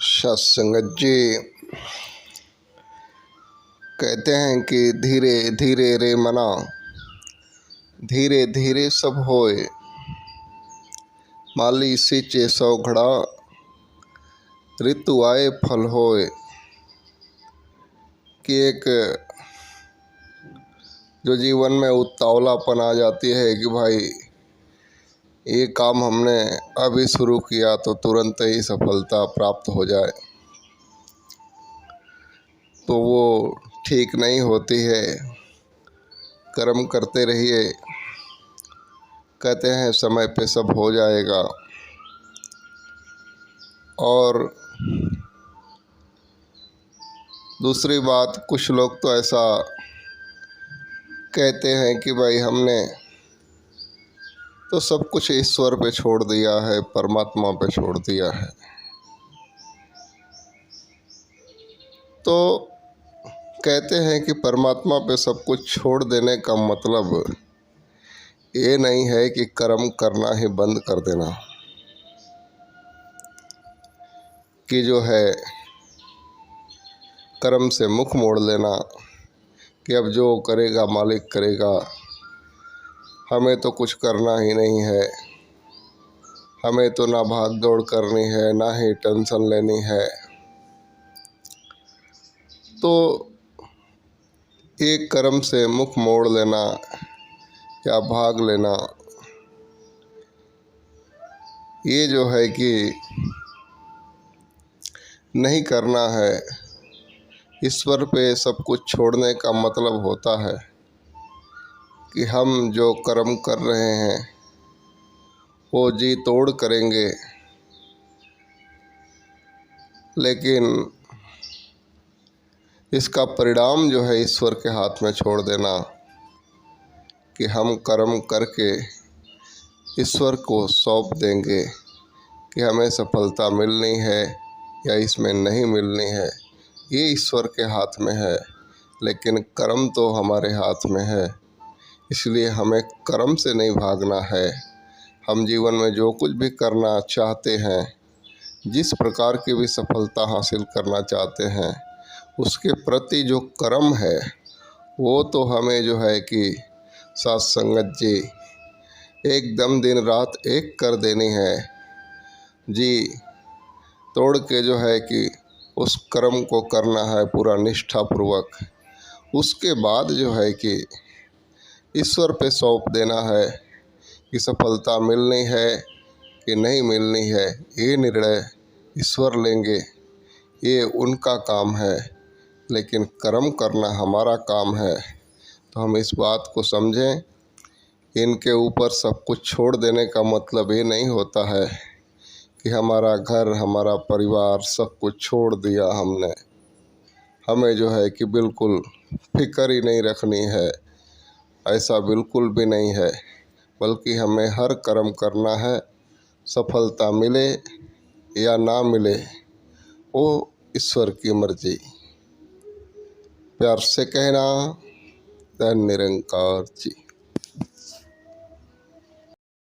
सत्संगत जी कहते हैं कि धीरे धीरे रे मना, धीरे धीरे सब होए, माली सींचे सौ घड़ा, ऋतु आए फल होए। कि एक जो जीवन में उतावलापन आ जाती है कि भाई ये काम हमने अभी शुरू किया तो तुरंत ही सफलता प्राप्त हो जाए, तो वो ठीक नहीं होती है। कर्म करते रहिए, कहते हैं समय पे सब हो जाएगा। और दूसरी बात, कुछ लोग तो ऐसा कहते हैं कि भाई हमने तो सब कुछ ईश्वर पे छोड़ दिया है, परमात्मा पे छोड़ दिया है। तो कहते हैं कि परमात्मा पे सब कुछ छोड़ देने का मतलब ये नहीं है कि कर्म करना ही बंद कर देना, कि जो है कर्म से मुख मोड़ लेना कि अब जो करेगा मालिक करेगा, हमें तो कुछ करना ही नहीं है, हमें तो ना भाग दौड़ करनी है ना ही टेंशन लेनी है। तो एक कर्म से मुख मोड़ लेना या भाग लेना, ये जो है कि नहीं करना है। ईश्वर पे सब कुछ छोड़ने का मतलब होता है कि हम जो कर्म कर रहे हैं वो जी तोड़ करेंगे, लेकिन इसका परिणाम जो है ईश्वर के हाथ में छोड़ देना, कि हम कर्म करके ईश्वर को सौंप देंगे कि हमें सफलता मिलनी है या इसमें नहीं मिलनी है, ये ईश्वर के हाथ में है, लेकिन कर्म तो हमारे हाथ में है। इसलिए हमें कर्म से नहीं भागना है। हम जीवन में जो कुछ भी करना चाहते हैं, जिस प्रकार की भी सफलता हासिल करना चाहते हैं, उसके प्रति जो कर्म है वो तो हमें जो है कि सत्संगत जी एकदम दिन रात एक कर देनी है जी। तोड़ के जो है कि उस कर्म को करना है पूरा निष्ठापूर्वक। उसके बाद जो है कि ईश्वर पे सौंप देना है कि सफलता मिलनी है कि नहीं मिलनी है, ये निर्णय ईश्वर लेंगे, ये उनका काम है, लेकिन कर्म करना हमारा काम है। तो हम इस बात को समझें। इनके ऊपर सब कुछ छोड़ देने का मतलब ये नहीं होता है कि हमारा घर हमारा परिवार सब कुछ छोड़ दिया हमने। हमें जो है कि बिल्कुल फिक्र ही नहीं रखनी है, ऐसा बिल्कुल भी नहीं है। बल्कि हमें हर कर्म करना है, सफलता मिले या ना मिले वो ईश्वर की मर्जी। प्यार से कहना, धन निरंकार जी।